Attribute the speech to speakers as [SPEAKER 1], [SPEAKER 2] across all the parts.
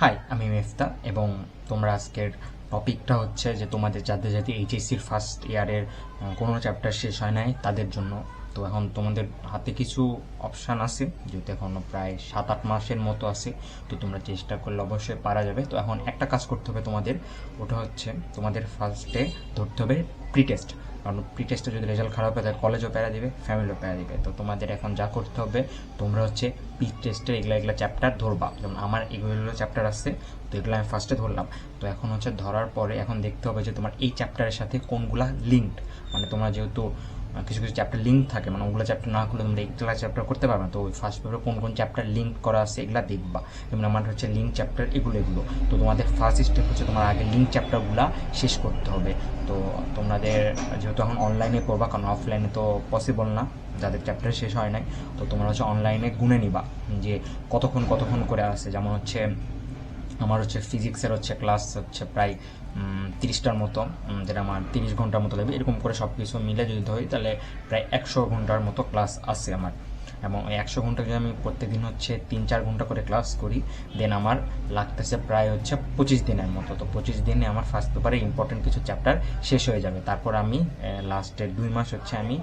[SPEAKER 1] High, আমি মেফতা এবং তোমরা আজকের টপিকটা হচ্ছে যে তোমাদের যাদের এইচএসসির ফার্স্ট ইয়ারের কোনো চ্যাপ্টার শেষ হয় নাই তাদের জন্য। তো এখন তোমাদের হাতে কিছু অপশান আছে, যেহেতু এখনও প্রায় 7-8 মাসের মতো আছে, তো তোমরা চেষ্টা করলে অবশ্যই পারা যাবে। তো এখন একটা কাজ করতে হবে তোমাদের, ওটা হচ্ছে তোমাদের ফার্স্টে ধরতে হবে প্রি টেস্ট। কারণ প্রি টেস্টে যদি রেজাল্ট খারাপ হয় তাহলে কলেজও প্যারা দিবে, ফ্যামিলিও প্যারা দিবে। তো তোমাদের এখন যা করতে হবে, তোমরা হচ্ছে প্রি টেস্টের এগুলা চ্যাপ্টার ধরবা। যেমন আমার এগুলো চ্যাপ্টার আছে, তো এগুলো আমি ফার্স্টে ধরলাম। তো এখন হচ্ছে ধরার পরে এখন দেখতে হবে যে তোমার এই চ্যাপ্টারের সাথে কোনগুলা লিঙ্কড। মানে তোমরা যেহেতু কিছু কিছু চ্যাপ্টার লিঙ্ক থাকে, মানে ওগুলো চ্যাপ্টার না করলে তোমরা এইগুলা চ্যাপ্টার করতে পারবে না। তো ওই ফার্স্ট পেপারে কোন কোন চ্যাপ্টার লিঙ্ক করা আছে এগুলা দেখবা। যেমন আমার হচ্ছে লিঙ্ক চ্যাপ্টার এগুলো। তো তোমাদের ফার্স্ট স্টেপ হচ্ছে তোমার আগে লিঙ্ক চ্যাপ্টারগুলা শেষ করতে হবে। তো তোমাদের যেহেতু এখন অনলাইনে পড়বা, কারণ অফলাইনে তো পসিবল না যাদের চ্যাপ্টার শেষ হয় নাই, তো তোমরা হচ্ছে অনলাইনে গুনে নিবা যে কতক্ষণ করে আসে। যেমন হচ্ছে আমার হচ্ছে ফিজিক্সের হচ্ছে ক্লাস হচ্ছে প্রায় 30টার মতো, যেটা আমার 30 ঘন্টার মতো লাগবে। এরকম করে সব কিছু মিলে যদি ধরি তাহলে প্রায় 100 ঘন্টার মতো ক্লাস আছে আমার। এবং এই 100 ঘন্টা যদি আমি প্রত্যেকদিন হচ্ছে 3-4 ঘন্টা করে ক্লাস করি, দেন আমার লাগতেছে প্রায় হচ্ছে 25 দিনের মতো। তো 25 দিনে আমার ফার্স্ট পেপারে ইম্পর্টেন্ট কিছু চ্যাপ্টার শেষ হয়ে যাবে। তারপর আমি লাস্টের 2 মাস হচ্ছে আমি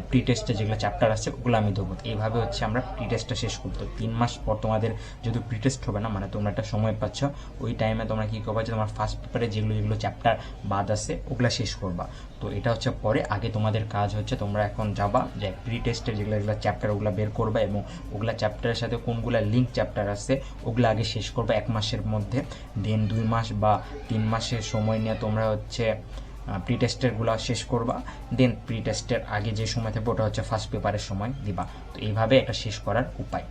[SPEAKER 1] প্রি টেস্টে যেগুলো চ্যাপ্টার আছে ওগুলো আমি দেবো। এইভাবে হচ্ছে আমরা প্রি টেস্টটা শেষ করতে। 3 মাস পর তোমাদের যেহেতু প্রি টেস্ট হবে না, মানে তোমরা একটা সময় পাচ্ছ, ওই টাইমে তোমরা কী করবা যে তোমার ফার্স্ট পেপারে যেগুলো চ্যাপ্টার বাদ আছে ওগুলো শেষ করবা। তো এটা হচ্ছে পরে। আগে তোমাদের কাজ হচ্ছে তোমরা এখন যাবা যে প্রি টেস্টের যেগুলো চ্যাপ্টার ওগুলো বের করবা এবং ওগুলা চ্যাপ্টারের সাথে কোনগুলো লিঙ্ক চ্যাপ্টার আছে ওগুলো আগে শেষ করবা 1 মাসের মধ্যে। দেন 2 মাস বা 3 মাসের সময় নিয়ে তোমরা হচ্ছে প্রি টেস্টেরগুলো শেষ করবা। দেন প্রি টেস্টের আগে যে সময় থাকবে ওটা হচ্ছে ফার্স্ট পেপারের সময় দিবা। তো এইভাবে এটা শেষ করার উপায়।